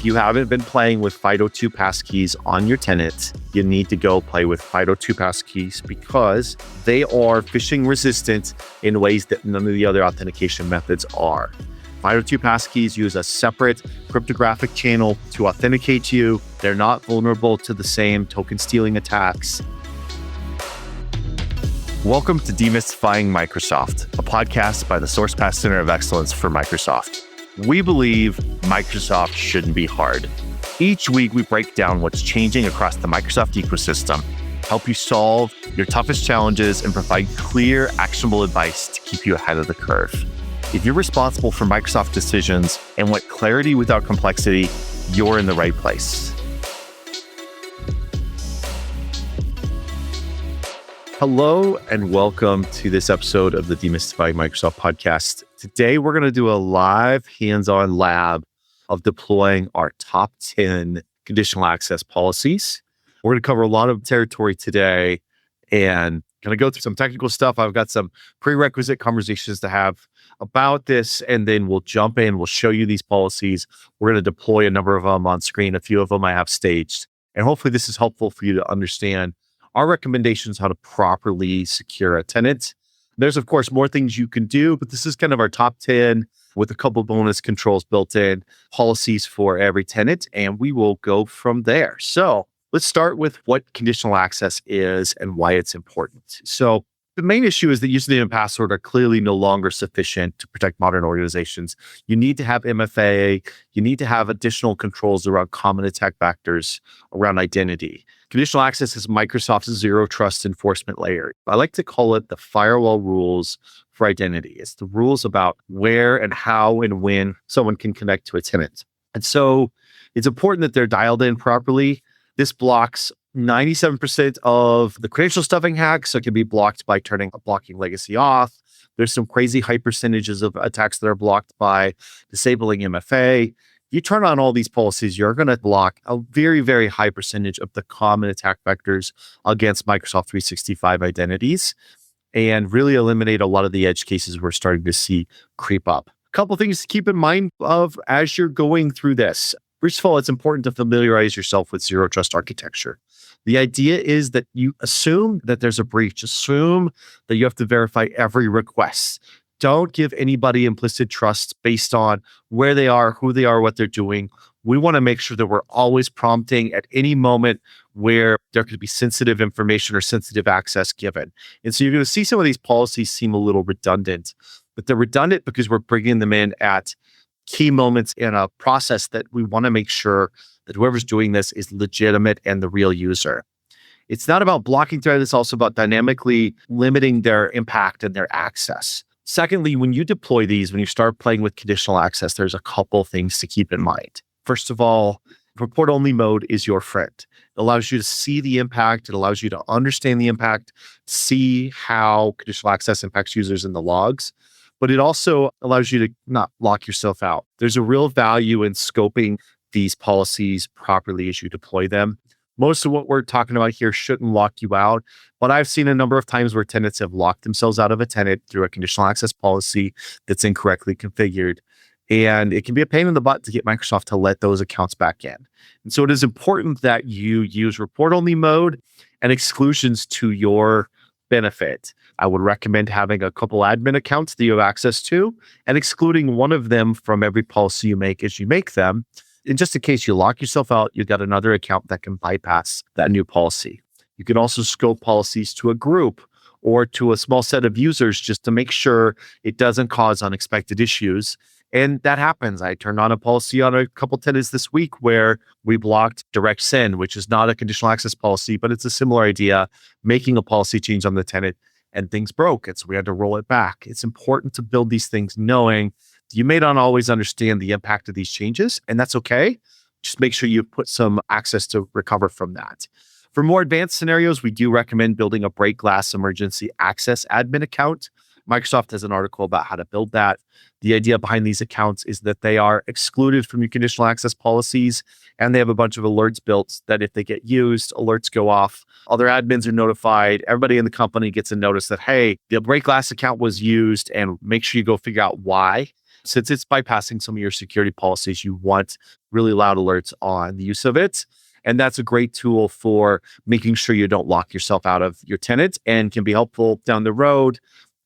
If you haven't been playing with FIDO2 passkeys on your tenant, you need to go play with FIDO2 passkeys because they are phishing resistant in ways that none of the other authentication methods are. FIDO2 passkeys use a separate cryptographic channel to authenticate you. They're not vulnerable to the same token stealing attacks. Welcome to Demystifying Microsoft, a podcast by the Sourcepass Center of Excellence for Microsoft. We believe Microsoft shouldn't be hard. Each week, we break down what's changing across the Microsoft ecosystem, help you solve your toughest challenges, and provide clear, actionable advice to keep you ahead of the curve. If you're responsible for Microsoft decisions and want clarity without complexity, you're in the right place. Hello, and welcome to this episode of the Demystifying Microsoft podcast. Today, we're going to do a live hands-on lab of deploying our top 10 conditional access policies. We're going to cover a lot of territory today and going to go through some technical stuff. I've got some prerequisite conversations to have about this, and then we'll jump in. We'll show you these policies. We're going to deploy a number of them on screen. A few of them I have staged. And hopefully this is helpful for you to understand our recommendations how to properly secure a tenant. There's, of course, more things you can do, but this is kind of our top 10 with a couple bonus controls built in, policies for every tenant, and we will go from there. So let's start with what conditional access is and why it's important. So the main issue is that username and password are clearly no longer sufficient to protect modern organizations. You need to have MFA. You need to have additional controls around common attack vectors around identity. Conditional access is Microsoft's zero trust enforcement layer. I like to call it the firewall rules for identity. It's the rules about where and how and when someone can connect to a tenant. And so it's important that they're dialed in properly. This blocks 97% of the credential stuffing hacks, so it can be blocked by blocking legacy auth. There's some crazy high percentages of attacks that are blocked by disabling MFA. You turn on all these policies, you're going to block a very, very high percentage of the common attack vectors against Microsoft 365 identities and really eliminate a lot of the edge cases we're starting to see creep up. A couple things to keep in mind of as you're going through this. First of all, it's important to familiarize yourself with zero trust architecture. The idea is that you assume that there's a breach, assume that you have to verify every request. Don't give anybody implicit trust based on where they are, who they are, what they're doing. We want to make sure that we're always prompting at any moment where there could be sensitive information or sensitive access given. And so you're going to see some of these policies seem a little redundant, but they're redundant because we're bringing them in at key moments in a process that we want to make sure that whoever's doing this is legitimate and the real user. It's not about blocking threat. It's also about dynamically limiting their impact and their access. Secondly, when you deploy these, when you start playing with conditional access, there's a couple things to keep in mind. First of all, report-only mode is your friend. It allows you to see the impact. It allows you to understand the impact, see how conditional access impacts users in the logs, but it also allows you to not lock yourself out. There's a real value in scoping these policies properly as you deploy them. Most of what we're talking about here shouldn't lock you out, but I've seen a number of times where tenants have locked themselves out of a tenant through a conditional access policy that's incorrectly configured. And it can be a pain in the butt to get Microsoft to let those accounts back in. And so it is important that you use report-only mode and exclusions to your benefit. I would recommend having a couple admin accounts that you have access to and excluding one of them from every policy you make as you make them. And just in case you lock yourself out, you've got another account that can bypass that new policy. You can also scope policies to a group or to a small set of users just to make sure it doesn't cause unexpected issues. And that happens. I turned on a policy on a couple tenants this week where we blocked direct send, which is not a conditional access policy, but it's a similar idea, making a policy change on the tenant and things broke. And so we had to roll it back. It's important to build these things knowing you may not always understand the impact of these changes, and that's okay. Just make sure you put some access to recover from that. For more advanced scenarios, we do recommend building a break glass emergency access admin account. Microsoft has an article about how to build that. The idea behind these accounts is that they are excluded from your conditional access policies, and they have a bunch of alerts built that if they get used, alerts go off. Other admins are notified. Everybody in the company gets a notice that, hey, the break glass account was used, and make sure you go figure out why. Since it's bypassing some of your security policies, you want really loud alerts on the use of it. And that's a great tool for making sure you don't lock yourself out of your tenant and can be helpful down the road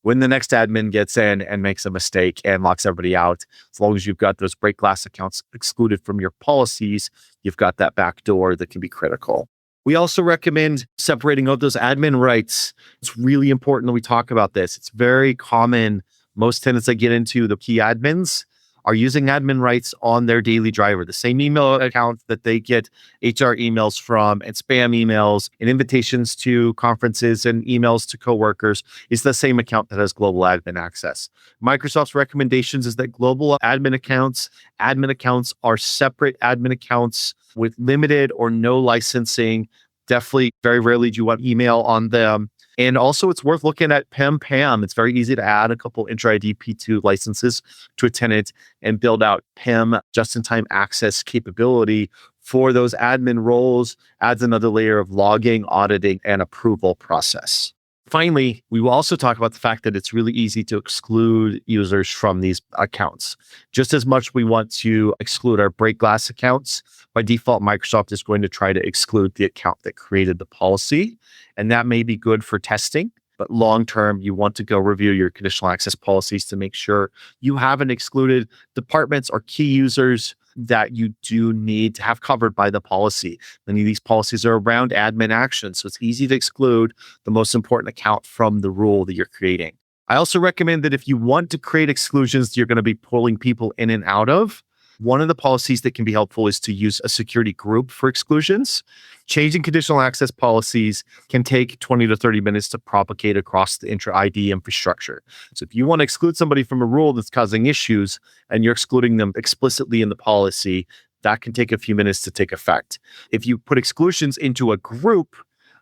when the next admin gets in and makes a mistake and locks everybody out. As long as you've got those break glass accounts excluded from your policies, you've got that back door that can be critical. We also recommend separating out those admin rights. It's really important that we talk about this. It's very common. Most tenants I get into, the key admins, are using admin rights on their daily driver, the same email account that they get HR emails from and spam emails and invitations to conferences and emails to coworkers is the same account that has global admin access. Microsoft's recommendations is that global admin accounts are separate admin accounts with limited or no licensing. Definitely very rarely do you want email on them. And also, it's worth looking at PIM/PAM. It's very easy to add a couple intra-ID P2 licenses to a tenant and build out PIM, just-in-time access capability for those admin roles, adds another layer of logging, auditing, and approval process. Finally, we will also talk about the fact that it's really easy to exclude users from these accounts. Just as much we want to exclude our break glass accounts, by default, Microsoft is going to try to exclude the account that created the policy. And that may be good for testing, but long-term, you want to go review your conditional access policies to make sure you haven't excluded departments or key users that you do need to have covered by the policy. Many of these policies are around admin action, so it's easy to exclude the most important account from the rule that you're creating. I also recommend that if you want to create exclusions that you're going to be pulling people in and out of, one of the policies that can be helpful is to use a security group for exclusions. Changing conditional access policies can take 20 to 30 minutes to propagate across the intra-ID infrastructure. So if you want to exclude somebody from a rule that's causing issues and you're excluding them explicitly in the policy, that can take a few minutes to take effect. If you put exclusions into a group,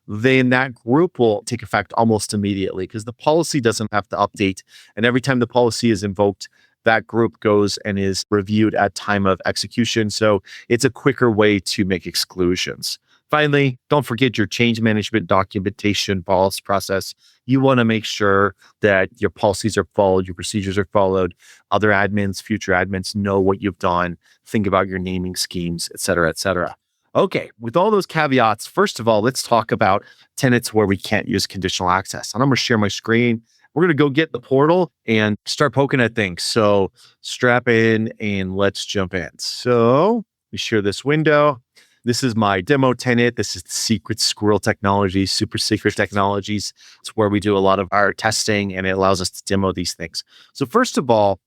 then that group will take effect almost immediately because the policy doesn't have to update. And every time the policy is invoked, that group goes and is reviewed at time of execution. So it's a quicker way to make exclusions. Finally, don't forget your change management documentation policy process. You want to make sure that your policies are followed, your procedures are followed. Other admins, future admins know what you've done. Think about your naming schemes, et cetera, et cetera. Okay, with all those caveats, first of all, let's talk about tenants where we can't use conditional access. And I'm going to share my screen. We're going to go get the portal and start poking at things. So strap in and let's jump in. So we share this window. This is my demo tenant. This is the secret squirrel technologies, super secret technologies. It's where we do a lot of our testing and it allows us to demo these things. So first of all,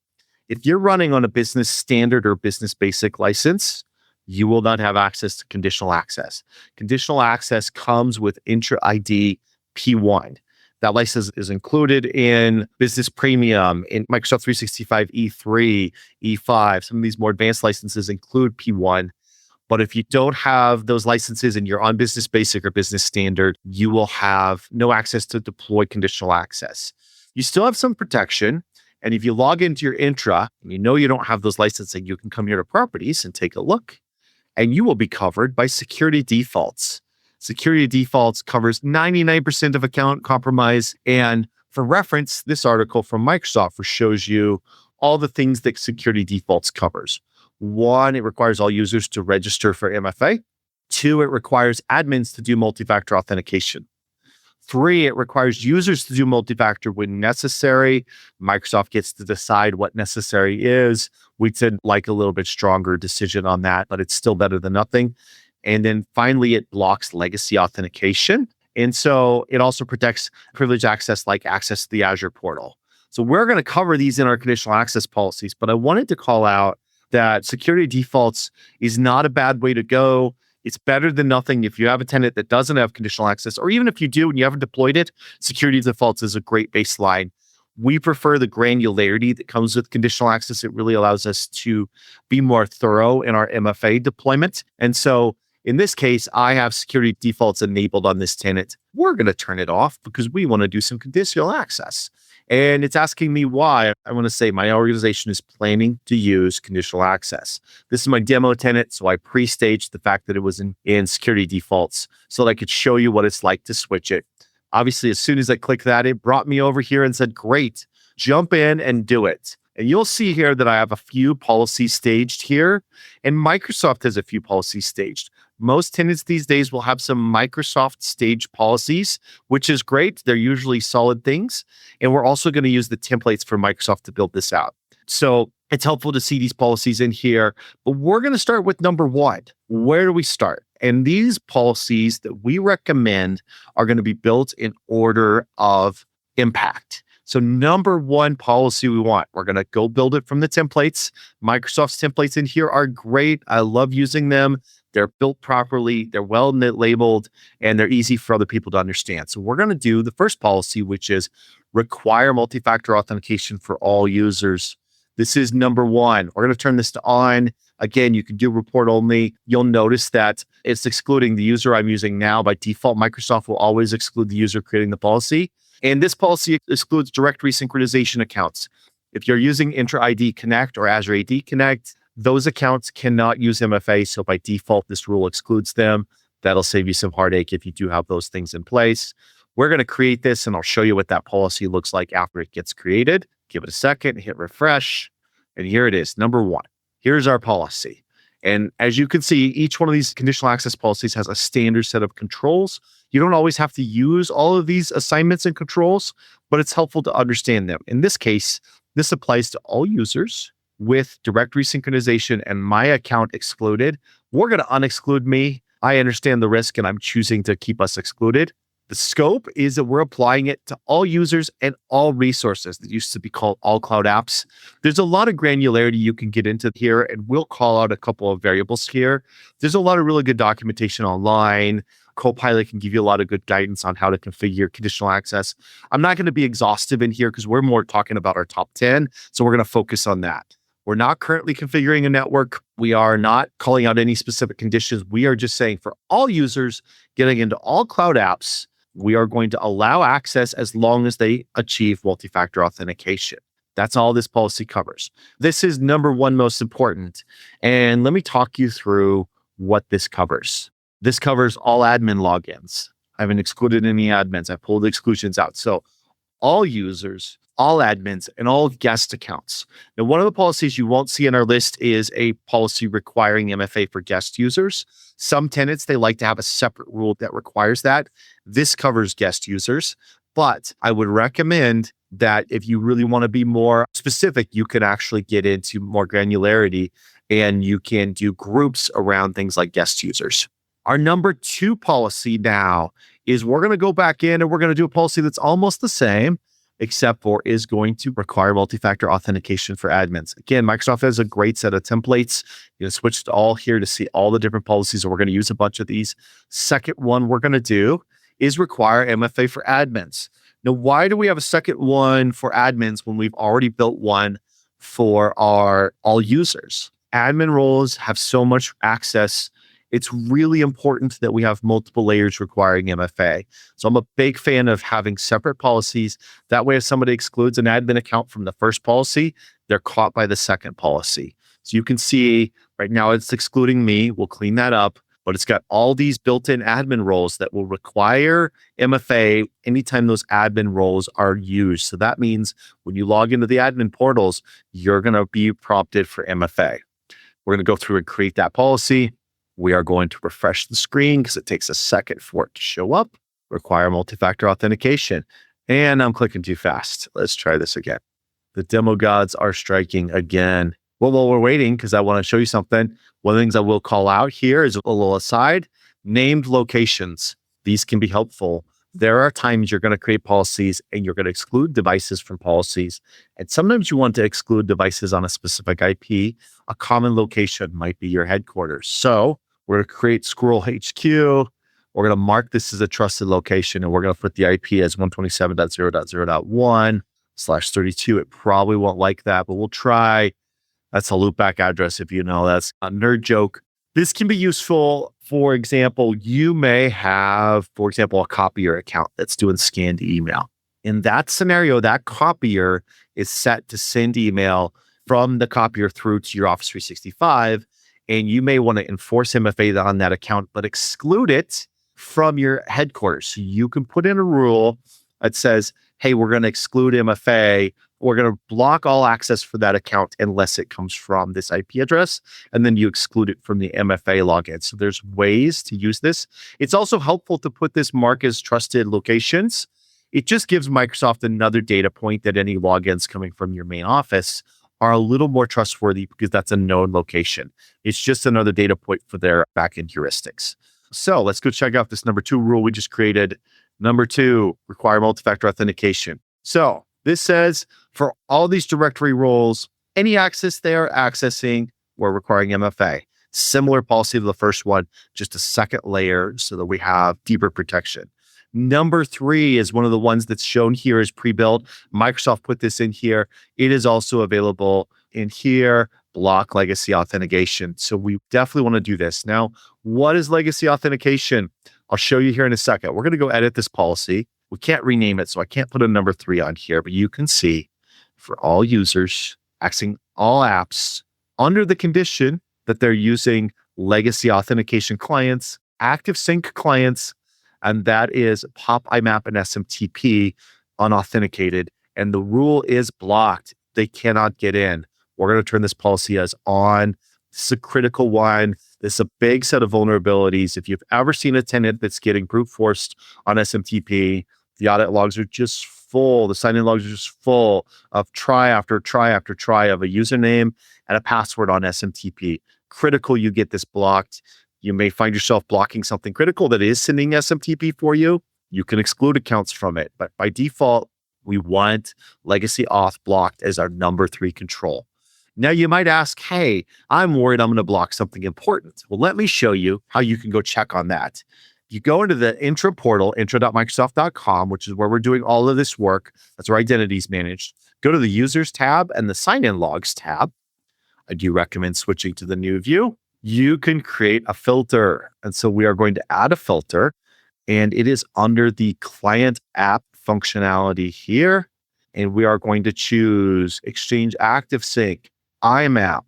if you're running on a business standard or business basic license, you will not have access to conditional access. Conditional access comes with intra-ID P1. That license is included in Business Premium, in Microsoft 365 E3, E5. Some of these more advanced licenses include P1. But if you don't have those licenses and you're on Business Basic or Business Standard, you will have no access to deploy conditional access. You still have some protection. And if you log into your intra and you know you don't have those licensing, you can come here to Properties and take a look. And you will be covered by security defaults. Security defaults covers 99% of account compromise. And for reference, this article from Microsoft shows you all the things that security defaults covers. 1, it requires all users to register for MFA. 2, it requires admins to do multi-factor authentication. 3, it requires users to do multi-factor when necessary. Microsoft gets to decide what necessary is. We'd like a little bit stronger decision on that, but it's still better than nothing. And then finally, it blocks legacy authentication. And so it also protects privileged access like access to the Azure portal. So we're going to cover these in our conditional access policies, but I wanted to call out that security defaults is not a bad way to go. It's better than nothing. If you have a tenant that doesn't have conditional access, or even if you do and you haven't deployed it, security defaults is a great baseline. We prefer the granularity that comes with conditional access. It really allows us to be more thorough in our MFA deployment. And so in this case, I have security defaults enabled on this tenant. We're going to turn it off because we want to do some conditional access. And it's asking me why. I want to say my organization is planning to use conditional access. This is my demo tenant, so I pre-staged the fact that it was in security defaults so that I could show you what it's like to switch it. Obviously, as soon as I clicked that, it brought me over here and said, great, jump in and do it. And you'll see here that I have a few policies staged here, and Microsoft has a few policies staged. Most tenants these days will have some Microsoft staged policies, which is great. They're usually solid things. And we're also going to use the templates for Microsoft to build this out. So it's helpful to see these policies in here, but we're going to start with number one. Where do we start? And these policies that we recommend are going to be built in order of impact. So number one policy we want, we're going to go build it from the templates. Microsoft's templates in here are great. I love using them. They're built properly, they're well labeled, and they're easy for other people to understand. So we're going to do the first policy, which is require multi-factor authentication for all users. This is number one. We're going to turn this to on. Again, you can do report only. You'll notice that it's excluding the user I'm using now. By default, Microsoft will always exclude the user creating the policy. And this policy excludes directory synchronization accounts. If you're using Entra ID Connect or Azure AD Connect, those accounts cannot use MFA. So by default, this rule excludes them. That'll save you some heartache if you do have those things in place. We're going to create this, and I'll show you what that policy looks like after it gets created. Give it a second, hit refresh, and here it is, number one. Here's our policy. And as you can see, each one of these conditional access policies has a standard set of controls. You don't always have to use all of these assignments and controls, but it's helpful to understand them. In this case, this applies to all users with directory synchronization and my account excluded. We're going to unexclude me. I understand the risk, and I'm choosing to keep us excluded. The scope is that we're applying it to all users and all resources that used to be called all cloud apps. There's a lot of granularity you can get into here, and we'll call out a couple of variables here. There's a lot of really good documentation online. Copilot can give you a lot of good guidance on how to configure conditional access. I'm not going to be exhaustive in here because we're more talking about our top 10. So we're going to focus on that. We're not currently configuring a network. We are not calling out any specific conditions. We are just saying for all users getting into all cloud apps, we are going to allow access as long as they achieve multi-factor authentication. That's all this policy covers. This is number one most important. And let me talk you through what this covers. This covers all admin logins. I haven't excluded any admins. I pulled the exclusions out. So all users, all admins, and all guest accounts. Now, one of the policies you won't see in our list is a policy requiring MFA for guest users. Some tenants, they like to have a separate rule that requires that. This covers guest users, but I would recommend that if you really want to be more specific, you can actually get into more granularity and you can do groups around things like guest users. Our number two policy now is we're going to go back in and we're going to do a policy that's almost the same, except for is going to require multi-factor authentication for admins. Again, Microsoft has a great set of templates. You know, switch to all here to see all the different policies, and we're going to use a bunch of these. Second one we're going to do is require MFA for admins. Now, why do we have a second one for admins when we've already built one for our all users? Admin roles have so much access. It's really important that we have multiple layers requiring MFA. So I'm a big fan of having separate policies. That way, if somebody excludes an admin account from the first policy, they're caught by the second policy. So you can see right now it's excluding me. We'll clean that up, but it's got all these built-in admin roles that will require MFA anytime those admin roles are used. So that means when you log into the admin portals, you're going to be prompted for MFA. We're going to go through and create that policy. We are going to refresh the screen because it takes a second for it to show up. Require multi-factor authentication. And I'm clicking too fast. Let's try this again. The demo gods are striking again. Well, while we're waiting, because I want to show you something, one of the things I will call out here is a little aside, named locations. These can be helpful. There are times you're going to create policies and you're going to exclude devices from policies. And sometimes you want to exclude devices on a specific IP. A common location might be your headquarters. So we're going to create Squirrel HQ. We're going to mark this as a trusted location, and we're going to put the IP as 127.0.0.1/32. It probably won't like that, but we'll try. That's a loopback address if you know. That's a nerd joke. This can be useful. For example, you may have, for example, a copier account that's doing scanned email. In that scenario, that copier is set to send email from the copier through to your Office 365. And you may want to enforce MFA on that account, but exclude it from your headquarters. So you can put in a rule that says, hey, we're going to exclude MFA we're going to block all access for that account unless it comes from this IP address. And then you exclude it from the MFA login. So there's ways to use this. It's also helpful to put this mark as trusted locations. It just gives Microsoft another data point that any logins coming from your main office are a little more trustworthy because that's a known location. It's just another data point for their backend heuristics. So let's go check out this number 2 rule we just created. Number 2, require multi-factor authentication. So this says for all these directory roles, any access they are accessing, we're requiring MFA. Similar policy to the first one, just a second layer so that we have deeper protection. Number 3 is one of the ones that's shown here as pre-built. Microsoft put this in here. It is also available in here, block legacy authentication. So we definitely want to do this. Now, what is legacy authentication? I'll show you here in a second. We're going to go edit this policy. We can't rename it, so I can't put a number 3 on here, but you can see for all users accessing all apps under the condition that they're using legacy authentication clients, active sync clients, and that is POP, IMAP, and SMTP unauthenticated. And the rule is blocked. They cannot get in. We're going to turn this policy as on. This is a critical one. This is a big set of vulnerabilities. If you've ever seen a tenant that's getting brute forced on SMTP, the audit logs are just full. The sign-in logs are just full of try after try after try of a username and a password on SMTP. Critical you get this blocked. You may find yourself blocking something critical that is sending SMTP for you. You can exclude accounts from it. But by default, we want legacy auth blocked as our number 3 control. Now you might ask, hey, I'm worried I'm going to block something important. Well, let me show you how you can go check on that. You go into the intro portal, intro.microsoft.com, which is where we're doing all of this work. That's where identity is managed. Go to the users tab and the sign-in logs tab. I do recommend switching to the new view. You can create a filter. And so we are going to add a filter, and it is under the client app functionality here. And we are going to choose Exchange Active Sync, IMAP,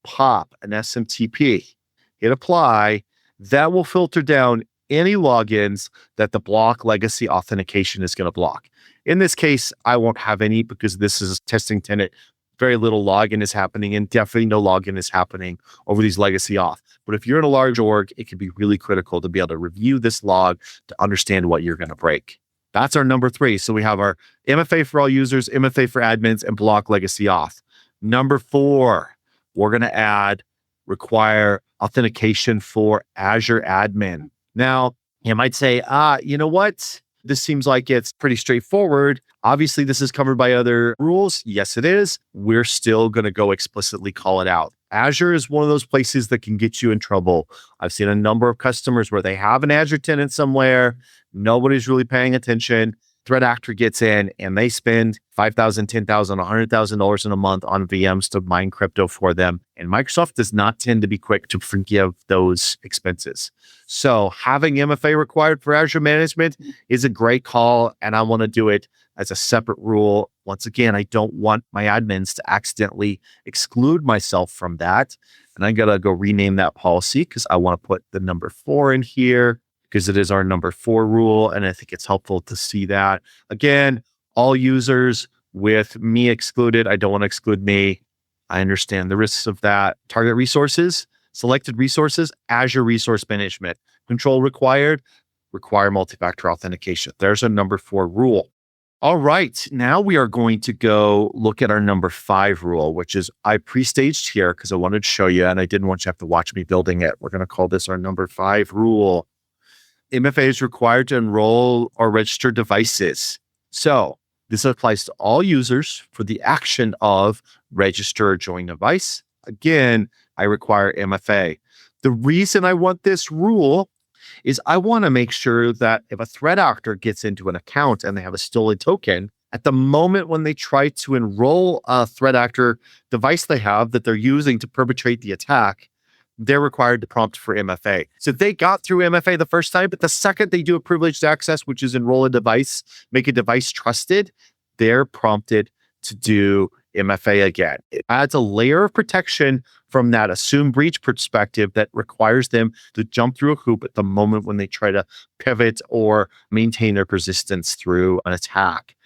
POP, and SMTP. Hit apply. That will filter down any logins that the block legacy authentication is going to block. In this case, I won't have any because this is a testing tenant. Very little login is happening, and definitely no login is happening over these legacy auth. But if you're in a large org, it can be really critical to be able to review this log to understand what you're going to break. That's our number 3. So we have our MFA for all users, MFA for admins, and block legacy auth. Number 4, we're going to add require authentication for Azure admin. Now, you might say, you know what? This seems like it's pretty straightforward. Obviously, this is covered by other rules. Yes, it is. We're still going to go explicitly call it out. Azure is one of those places that can get you in trouble. I've seen a number of customers where they have an Azure tenant somewhere. Nobody's really paying attention. Threat actor gets in and they spend $5,000, $10,000, $100,000 in a month on VMs to mine crypto for them. And Microsoft does not tend to be quick to forgive those expenses. So having MFA required for Azure management is a great call, and I want to do it as a separate rule. Once again, I don't want my admins to accidentally exclude myself from that. And I'm going to go rename that policy because I want to put the number 4 in here, because it is our number 4 rule. And I think it's helpful to see that. Again, all users with me excluded. I don't want to exclude me. I understand the risks of that. Target resources, selected resources, Azure Resource Management. Control required, require multi-factor authentication. There's a number 4 rule. All right, now we are going to go look at our number 5 rule, which is I pre-staged here because I wanted to show you, and I didn't want you to have to watch me building it. We're going to call this our number 5 rule. MFA is required to enroll or register devices. So this applies to all users for the action of register or join device. Again, I require MFA. The reason I want this rule is I want to make sure that if a threat actor gets into an account and they have a stolen token, at the moment when they try to enroll a threat actor device they have that they're using to perpetrate the attack, they're required to prompt for MFA. So they got through MFA the first time, but the second they do a privileged access, which is enroll a device, make a device trusted, they're prompted to do MFA again. It adds a layer of protection from that assumed breach perspective that requires them to jump through a hoop at the moment when they try to pivot or maintain their persistence through an attack.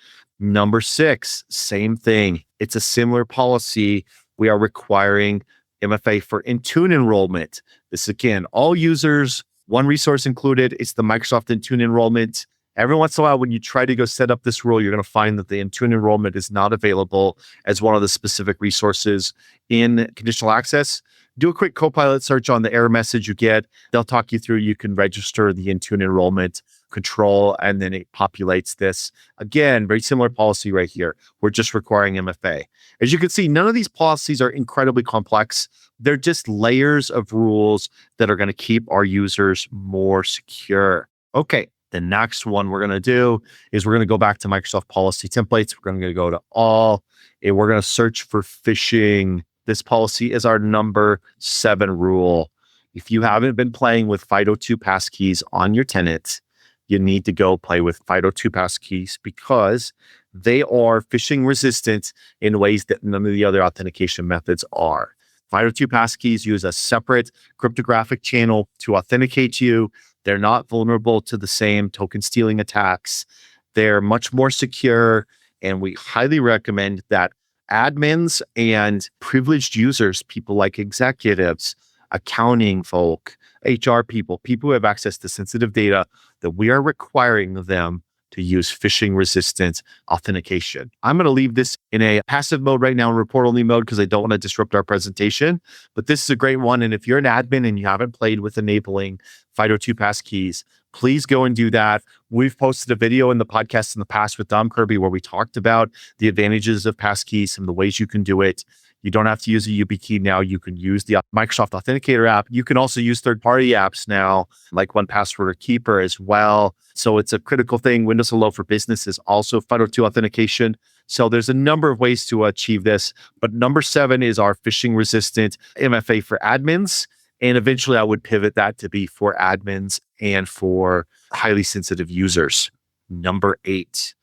Number 6, same thing. It's a similar policy. We are requiring MFA for Intune enrollment. This again, all users, one resource included. It's the Microsoft Intune enrollment. Every once in a while, when you try to go set up this rule, you're going to find that the Intune enrollment is not available as one of the specific resources in Conditional Access. Do a quick Copilot search on the error message you get. They'll talk you through. You can register the Intune enrollment control, and then it populates this. Again, very similar policy right here. We're just requiring MFA. As you can see, none of these policies are incredibly complex. They're just layers of rules that are going to keep our users more secure. Okay, the next one we're going to do is we're going to go back to Microsoft policy templates. We're going to go to all, and we're going to search for phishing. This policy is our number 7 rule. If you haven't been playing with FIDO2 passkeys on your tenant, you need to go play with FIDO2 passkeys because they are phishing resistant in ways that none of the other authentication methods are. FIDO2 passkeys use a separate cryptographic channel to authenticate you. They're not vulnerable to the same token stealing attacks. They're much more secure, and we highly recommend that admins and privileged users, people like executives, accounting folk, HR people who have access to sensitive data, that we are requiring them to use phishing resistant authentication. I'm going to leave this in a passive mode right now, in report only mode, because I don't want to disrupt our presentation. But this is a great one. And if you're an admin and you haven't played with enabling FIDO2 passkeys, please go and do that. We've posted a video in the podcast in the past with Dom Kirby where we talked about the advantages of passkeys, some of the ways you can do it. You don't have to use a YubiKey now. You can use the Microsoft Authenticator app. You can also use third-party apps now, like 1Password or Keeper as well. So it's a critical thing. Windows Hello for Business is also FIDO2 authentication. So there's a number of ways to achieve this. But number 7 is our phishing-resistant MFA for admins. And eventually I would pivot that to be for admins and for highly sensitive users. Number 8.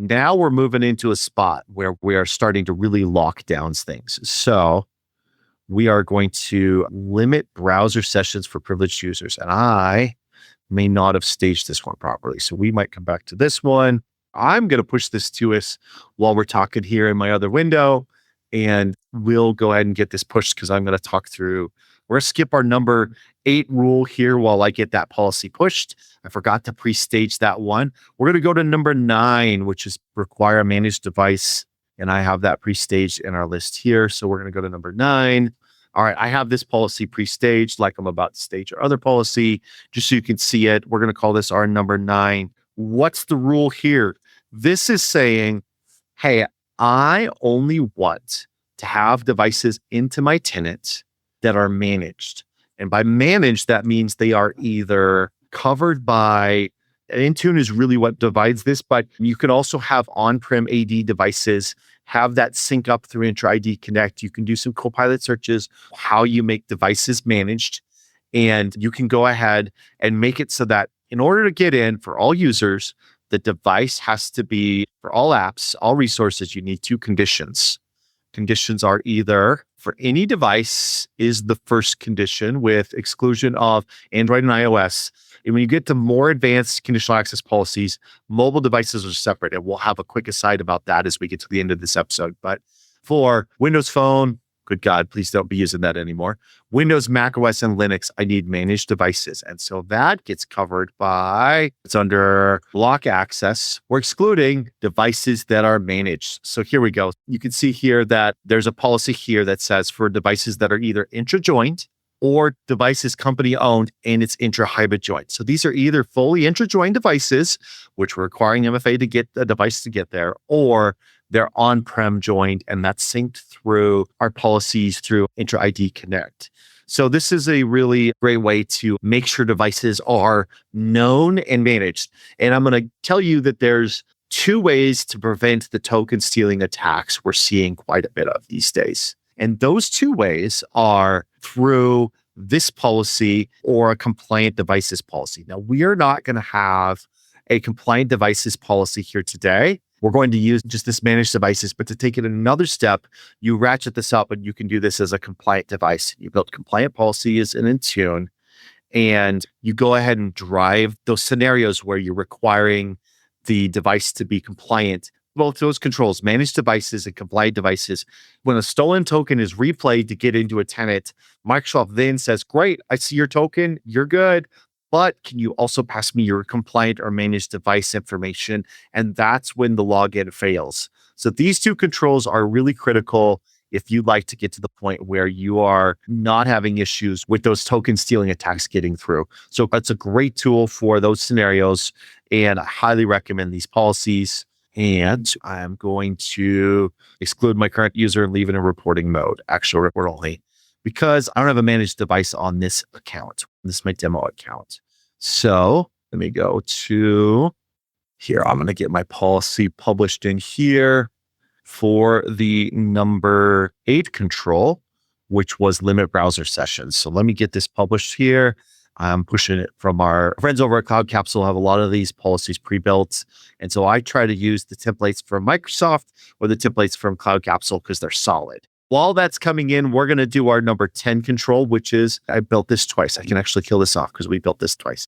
Now we're moving into a spot where we are starting to really lock down things. So we are going to limit browser sessions for privileged users. And I may not have staged this one properly. So we might come back to this one. I'm going to push this to us while we're talking here in my other window. And we'll go ahead and get this pushed because I'm going to talk through. We're going to skip our number 8 rule here while I get that policy pushed. I forgot to pre-stage that one. We're going to go to number 9, which is require a managed device. And I have that pre-staged in our list here. So we're going to go to number 9. All right, I have this policy pre-staged like I'm about to stage our other policy, just so you can see it. We're going to call this our number 9. What's the rule here? This is saying, hey, I only want to have devices into my tenant that are managed. And by managed, that means they are either covered by, Intune is really what divides this, but you can also have on-prem AD devices, have that sync up through Intra ID Connect. You can do some Copilot searches, how you make devices managed. And you can go ahead and make it so that in order to get in for all users, the device has to be, for all apps, all resources, you need 2 conditions. Conditions are either for any device is the first condition with exclusion of Android and iOS. And when you get to more advanced conditional access policies, mobile devices are separate. And we'll have a quick aside about that as we get to the end of this episode. But for Windows Phone, good God, please don't be using that anymore. Windows, Mac OS, and Linux, I need managed devices. And so that gets covered by, it's under block access. We're excluding devices that are managed. So here we go. You can see here that there's a policy here that says for devices that are either intra-joined or devices company owned and it's intra-hybrid joined. So these are either fully intra-joined devices, which we're requiring MFA to get the device to get there, or they're on-prem joined, and that's synced through our policies through Intra ID Connect. So this is a really great way to make sure devices are known and managed. And I'm going to tell you that there's 2 ways to prevent the token stealing attacks we're seeing quite a bit of these days. And those 2 ways are through this policy or a compliant devices policy. Now, we are not going to have a compliant devices policy here today. We're going to use just this managed devices, but to take it another step, you ratchet this up and you can do this as a compliant device. You build compliant policies in Intune, and you go ahead and drive those scenarios where you're requiring the device to be compliant both those controls, managed devices and compliant devices. When a stolen token is replayed to get into a tenant, Microsoft then says, great, I see your token, you're good, but can you also pass me your compliant or managed device information? And that's when the login fails. So these two controls are really critical if you'd like to get to the point where you are not having issues with those token stealing attacks getting through. So it's a great tool for those scenarios, and I highly recommend these policies. And I'm going to exclude my current user and leave it in reporting mode, actual report only, because I don't have a managed device on this account. This is my demo account. So let me go to here. I'm going to get my policy published in here for the number 8 control, which was limit browser sessions. So let me get this published here. I'm pushing it from our friends over at Cloud Capsule, have a lot of these policies pre-built. And so I try to use the templates from Microsoft or the templates from Cloud Capsule because they're solid. While that's coming in, we're going to do our number 10 control, which is, I built this twice. I can actually kill this off because we built this twice.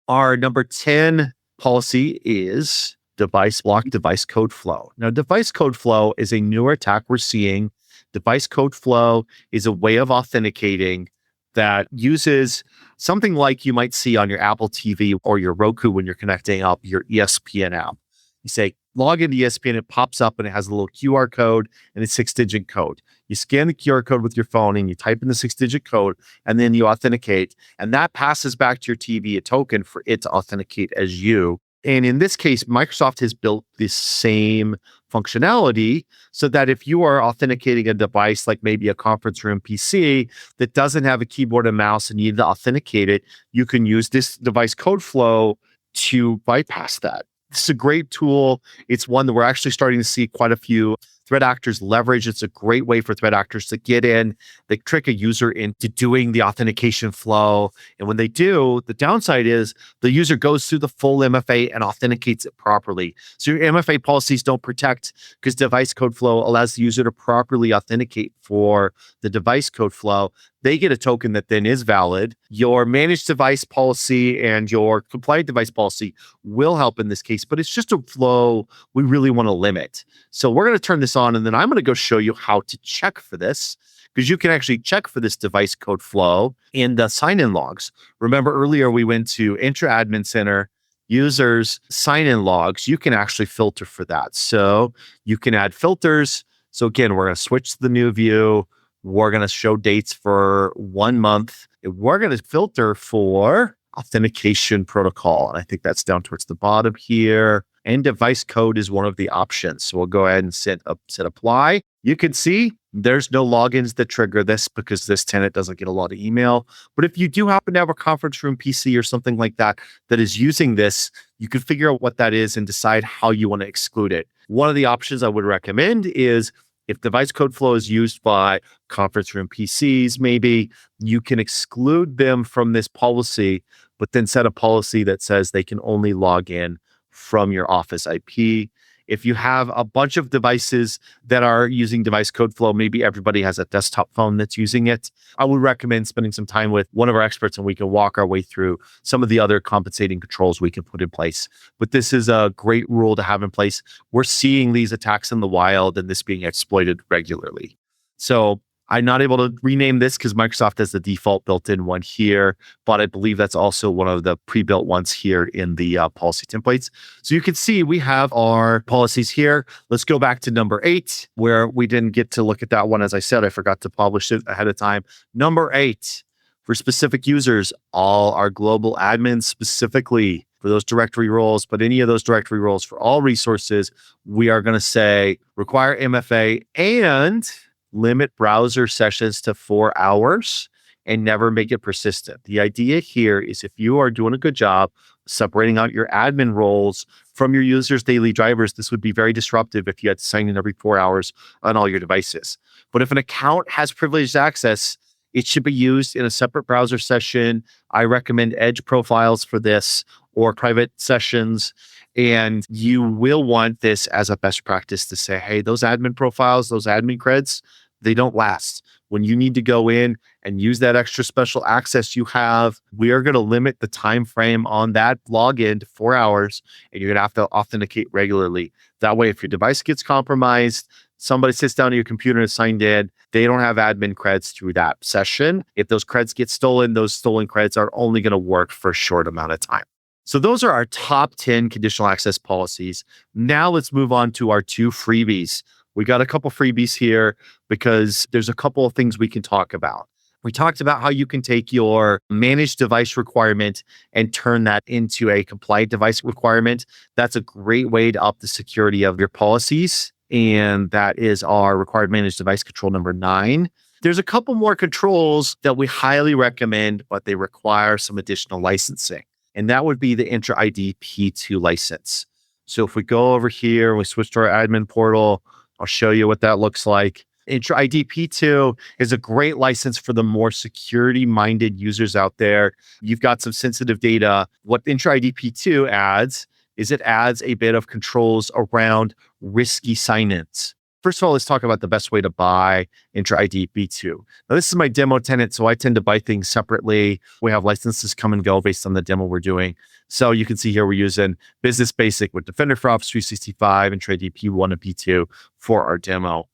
Our number 10 policy is device block device code flow. Now, device code flow is a newer attack we're seeing. Device code flow is a way of authenticating that uses something like you might see on your Apple TV or your Roku when you're connecting up your ESPN app. You say, log into ESPN, it pops up and it has a little QR code and a 6-digit code. You scan the QR code with your phone and you type in the 6-digit code and then you authenticate. And that passes back to your TV a token for it to authenticate as you. And in this case, Microsoft has built this same functionality so that if you are authenticating a device like maybe a conference room PC that doesn't have a keyboard and mouse and you need to authenticate it, you can use this device code flow to bypass that. This is a great tool. It's one that we're actually starting to see quite a few threat actors leverage. It's a great way for threat actors to get in. They trick a user into doing the authentication flow. And when they do, the downside is the user goes through the full MFA and authenticates it properly. So your MFA policies don't protect because device code flow allows the user to properly authenticate for the device code flow. They get a token that then is valid. Your managed device policy and your compliant device policy will help in this case, but it's just a flow we really want to limit. So we're going to turn this on, and then I'm going to go show you how to check for this, because you can actually check for this device code flow in the sign-in logs. Remember earlier we went to Intra Admin Center, users, sign-in logs. You can actually filter for that. So you can add filters. So again, we're going to switch to the new view. We're going to show dates for 1 month. We're going to filter for authentication protocol. And I think that's down towards the bottom here. And device code is one of the options. So we'll go ahead and set apply. You can see there's no logins that trigger this because this tenant doesn't get a lot of email. But if you do happen to have a conference room PC or something like that that is using this, you can figure out what that is and decide how you want to exclude it. One of the options I would recommend is if device code flow is used by conference room PCs, maybe you can exclude them from this policy, but then set a policy that says they can only log in from your office IP. If you have a bunch of devices that are using device code flow, maybe everybody has a desktop phone that's using it, I would recommend spending some time with one of our experts and we can walk our way through some of the other compensating controls we can put in place. But this is a great rule to have in place. We're seeing these attacks in the wild and this being exploited regularly. So I'm not able to rename this because Microsoft has the default built-in one here, but I believe that's also one of the pre-built ones here in the policy templates. So you can see we have our policies here. Let's go back to number 8, where we didn't get to look at that one. As I said, I forgot to publish it ahead of time. Number 8, for specific users, all our global admins specifically for those directory roles, but any of those directory roles for all resources, we are going to say require MFA and limit browser sessions to 4 hours and never make it persistent. The idea here is if you are doing a good job separating out your admin roles from your users' daily drivers, this would be very disruptive if you had to sign in every 4 hours on all your devices. But if an account has privileged access, it should be used in a separate browser session. I recommend Edge profiles for this or private sessions. And you will want this as a best practice to say, hey, those admin profiles, those admin creds, they don't last. When you need to go in and use that extra special access you have, we are going to limit the time frame on that login to 4 hours, and you're going to have to authenticate regularly. That way, if your device gets compromised, somebody sits down at your computer and signed in, they don't have admin creds through that session. If those creds get stolen, those stolen creds are only going to work for a short amount of time. So those are our top 10 conditional access policies. Now let's move on to our 2 freebies. We got a couple freebies here because there's a couple of things we can talk about. We talked about how you can take your managed device requirement and turn that into a compliant device requirement. That's a great way to up the security of your policies. And that is our required managed device control number 9. There's a couple more controls that we highly recommend, but they require some additional licensing. And that would be the Intra ID P2 license. So if we go over here and we switch to our admin portal, I'll show you what that looks like. Intra ID P2 is a great license for the more security-minded users out there. You've got some sensitive data. What Intra ID P2 adds is it adds a bit of controls around risky sign-ins. First of all, let's talk about the best way to buy Intra ID P2. Now, this is my demo tenant, so I tend to buy things separately. We have licenses come and go based on the demo we're doing. So you can see here we're using Business Basic with Defender for Office 365 and Intra ID P1 and P2 for our demo.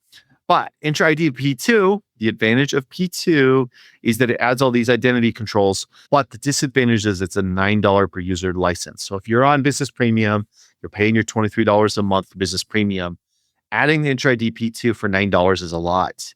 But Intra ID P2, the advantage of P2 is that it adds all these identity controls. But the disadvantage is it's a $9 per user license. So if you're on Business Premium, you're paying your $23 a month for Business Premium. Adding the Intra ID P2 for $9 is a lot.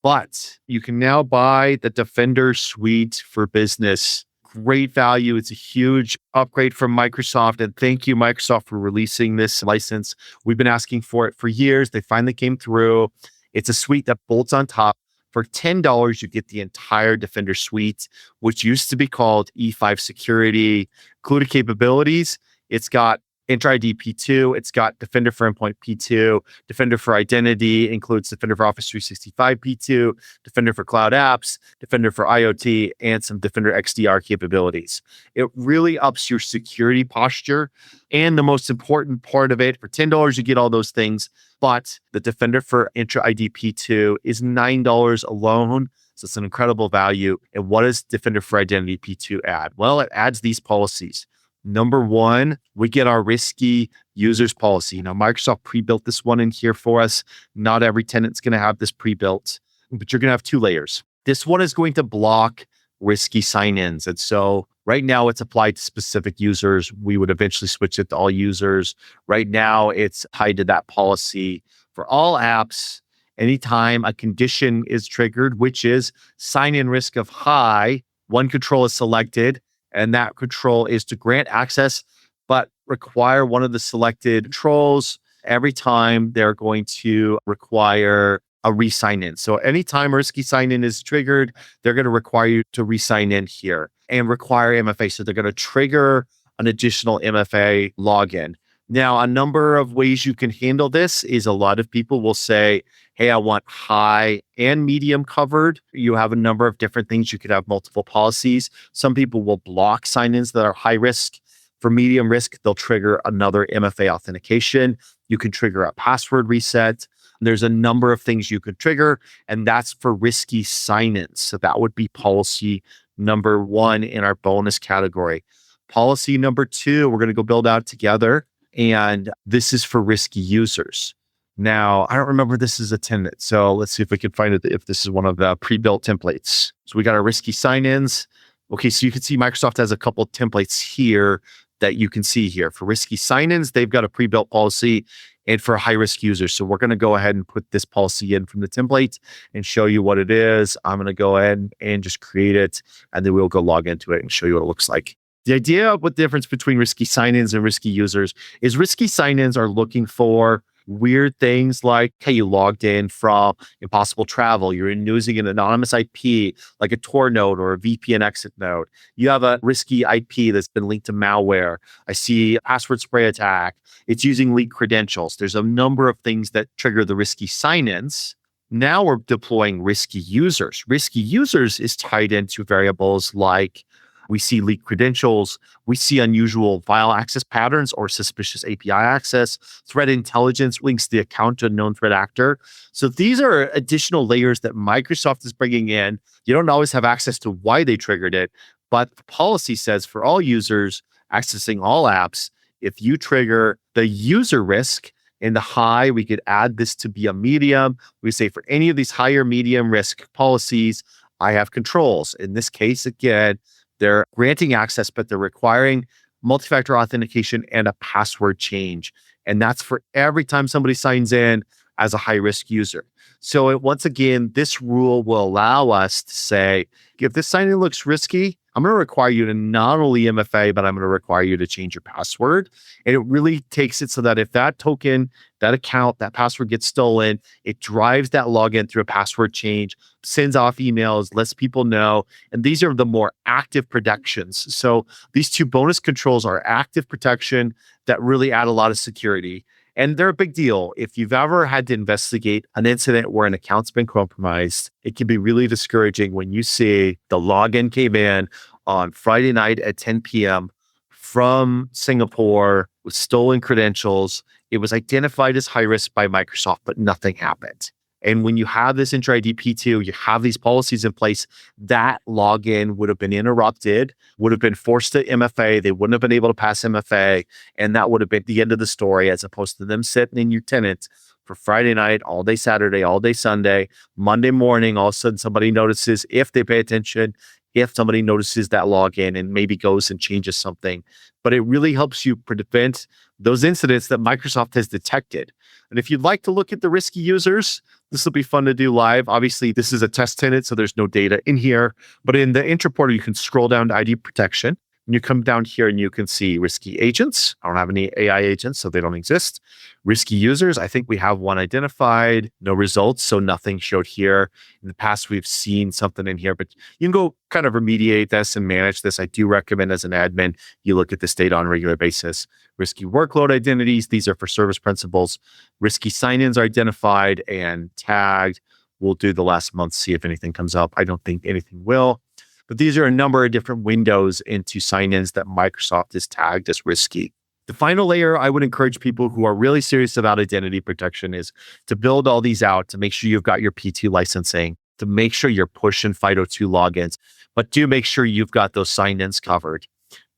But you can now buy the Defender Suite for Business. Great value. It's a huge upgrade from Microsoft. And thank you, Microsoft, for releasing this license. We've been asking for it for years. They finally came through. It's a suite that bolts on top. For $10, you get the entire Defender Suite, which used to be called E5 Security. Included capabilities, it's got Intra ID P2, it's got Defender for Endpoint P2, Defender for Identity, includes Defender for Office 365 P2, Defender for Cloud Apps, Defender for IoT, and some Defender XDR capabilities. It really ups your security posture. And the most important part of it, for $10, you get all those things. But the Defender for Intra ID P2 is $9 alone. So it's an incredible value. And what does Defender for Identity P2 add? Well, it adds these policies. Number 1, we get our risky users policy. Now, Microsoft pre-built this one in here for us. Not every tenant's going to have this pre-built, but you're going to have 2 layers. This one is going to block risky sign-ins. And so right now it's applied to specific users. We would eventually switch it to all users. Right now it's tied to that policy for all apps. Anytime a condition is triggered, which is sign-in risk of high, one control is selected, and that control is to grant access, but require one of the selected controls. Every time they're going to require a re-sign in. So anytime a risky sign-in is triggered, they're going to require you to re-sign in here and require MFA. So they're going to trigger an additional MFA login. Now, a number of ways you can handle this is a lot of people will say, hey, I want high and medium covered. You have a number of different things. You could have multiple policies. Some people will block sign-ins that are high risk. For medium risk, they'll trigger another MFA authentication. You can trigger a password reset. There's a number of things you could trigger, and that's for risky sign-ins. So that would be policy number 1 in our bonus category. Policy number 2, we're going to go build out together, and this is for risky users. Now, I don't remember this is a tenant, so let's see if we can find it if this is one of the pre-built templates. So we got our risky sign-ins. Okay, so you can see Microsoft has a couple templates here that you can see here. For risky sign-ins, they've got a pre-built policy, and for high-risk users. So we're going to go ahead and put this policy in from the template and show you what it is. I'm going to go ahead and just create it, and then we'll go log into it and show you what it looks like. The idea of what the difference between risky sign-ins and risky users is risky sign-ins are looking for weird things like, hey, you logged in from impossible travel. You're using an anonymous IP, like a Tor node or a VPN exit node. You have a risky IP that's been linked to malware. I see a password spray attack. It's using leaked credentials. There's a number of things that trigger the risky sign-ins. Now we're deploying risky users. Risky users is tied into variables like We see leaked credentials. We see unusual file access patterns or suspicious API access. Threat intelligence links the account to a known threat actor. So these are additional layers that Microsoft is bringing in. You don't always have access to why they triggered it, but the policy says for all users accessing all apps, if you trigger the user risk in the high, we could add this to be a medium. We say for any of these higher medium risk policies, I have controls. In this case, again, they're granting access, but they're requiring multi-factor authentication and a password change. And that's for every time somebody signs in as a high-risk user. So once again, this rule will allow us to say, if this sign-in looks risky, I'm going to require you to not only MFA, but I'm going to require you to change your password. And it really takes it so that if that token, that account, that password gets stolen, it drives that login through a password change, sends off emails, lets people know. And these are the more active protections. So these two bonus controls are active protection that really add a lot of security. And they're a big deal. If you've ever had to investigate an incident where an account's been compromised, it can be really discouraging when you see the login came in on Friday night at 10 p.m. from Singapore with stolen credentials. It was identified as high risk by Microsoft, but nothing happened. And when you have this Intra ID P2, you have these policies in place, that login would have been interrupted, would have been forced to MFA. They wouldn't have been able to pass MFA. And that would have been the end of the story, as opposed to them sitting in your tenant for Friday night, all day Saturday, all day Sunday, Monday morning. All of a sudden, somebody notices, if they pay attention, if somebody notices that login and maybe goes and changes something. But it really helps you prevent those incidents that Microsoft has detected. And if you'd like to look at the risky users, this will be fun to do live. Obviously, this is a test tenant, so there's no data in here. But in the Intraportal, you can scroll down to ID protection. And you come down here and you can see risky agents. I don't have any AI agents, so they don't exist. Risky users, I think we have one identified. No results, so nothing showed here. In the past, we've seen something in here, but you can go kind of remediate this and manage this. I do recommend as an admin, you look at this data on a regular basis. Risky workload identities, these are for service principals. Risky sign-ins are identified and tagged. We'll do the last month, see if anything comes up. I don't think anything will. But these are a number of different windows into sign-ins that Microsoft is tagged as risky. The final layer I would encourage people who are really serious about identity protection is to build all these out, to make sure you've got your P2 licensing, to make sure you're pushing FIDO2 logins, but do make sure you've got those sign-ins covered.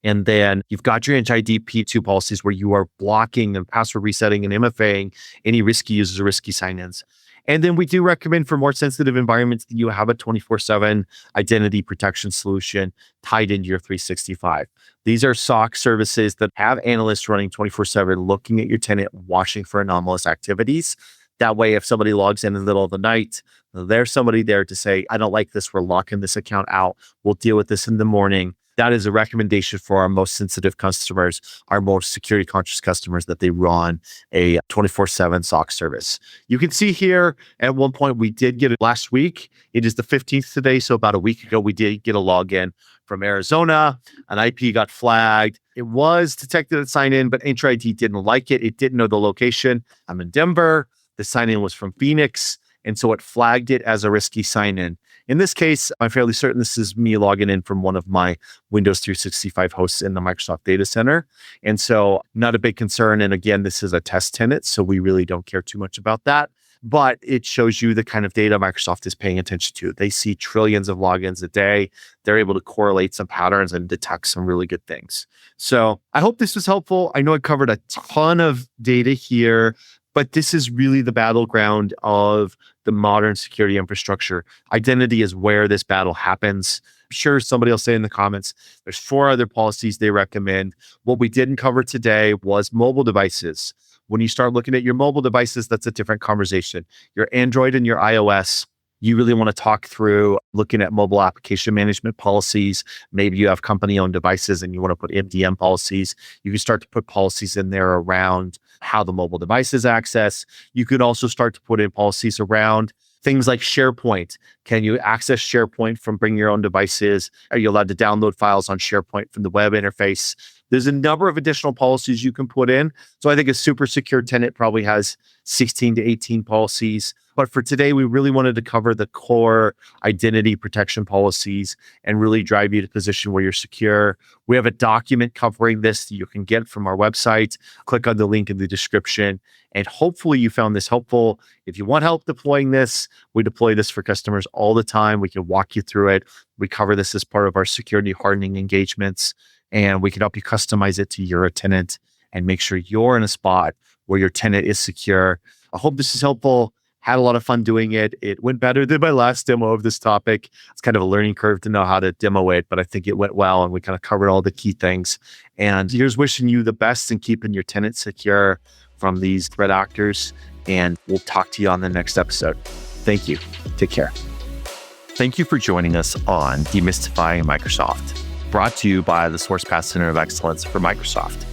And then you've got your ID P2 policies where you are blocking and password resetting and MFAing any risky users or risky sign-ins. And then we do recommend for more sensitive environments that you have a 24/7 identity protection solution tied into your 365. These are SOC services that have analysts running 24/7, looking at your tenant, watching for anomalous activities. That way, if somebody logs in the middle of the night, there's somebody there to say, I don't like this. We're locking this account out. We'll deal with this in the morning. That is a recommendation for our most sensitive customers, our most security conscious customers, that they run a 24/7 SOC service. You can see here at one point we did get it last week. It is the 15th today. So about a week ago, we did get a login from Arizona. An IP got flagged. It was detected at sign in, but Intra ID didn't like it. It didn't know the location. I'm in Denver. The sign in was from Phoenix. And so it flagged it as a risky sign in. In this case, I'm fairly certain this is me logging in from one of my Windows 365 hosts in the Microsoft data center. And so not a big concern. And again, this is a test tenant, so we really don't care too much about that. But it shows you the kind of data Microsoft is paying attention to. They see trillions of logins a day. They're able to correlate some patterns and detect some really good things. So I hope this was helpful. I know I covered a ton of data here, but this is really the battleground of the modern security infrastructure. Identity is where this battle happens. I'm sure somebody will say in the comments, there's 4 other policies they recommend. What we didn't cover today was mobile devices. When you start looking at your mobile devices, that's a different conversation. Your Android and your iOS, you really want to talk through looking at mobile application management policies. Maybe you have company-owned devices and you want to put MDM policies. You can start to put policies in there around how the mobile device is accessed. You could also start to put in policies around things like SharePoint. Can you access SharePoint from bring your own devices? Are you allowed to download files on SharePoint from the web interface? There's a number of additional policies you can put in. So I think a super secure tenant probably has 16 to 18 policies. But for today, we really wanted to cover the core identity protection policies and really drive you to a position where you're secure. We have a document covering this that you can get from our website. Click on the link in the description. And hopefully you found this helpful. If you want help deploying this, we deploy this for customers all the time. We can walk you through it. We cover this as part of our security hardening engagements, and we can help you customize it to your tenant and make sure you're in a spot where your tenant is secure. I hope this is helpful. Had a lot of fun doing it. It went better than my last demo of this topic. It's kind of a learning curve to know how to demo it, but I think it went well and we kind of covered all the key things. And here's wishing you the best in keeping your tenant secure from these threat actors. And we'll talk to you on the next episode. Thank you. Take care. Thank you for joining us on Demystifying Microsoft, brought to you by the Sourcepass Center of Excellence for Microsoft.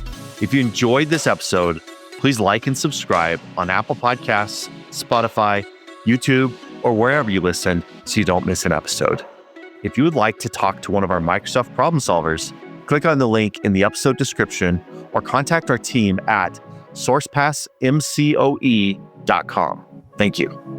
If you enjoyed this episode, please like and subscribe on Apple Podcasts, Spotify, YouTube, or wherever you listen so you don't miss an episode. If you would like to talk to one of our Microsoft problem solvers, click on the link in the episode description or contact our team at sourcepassmcoe.com. Thank you.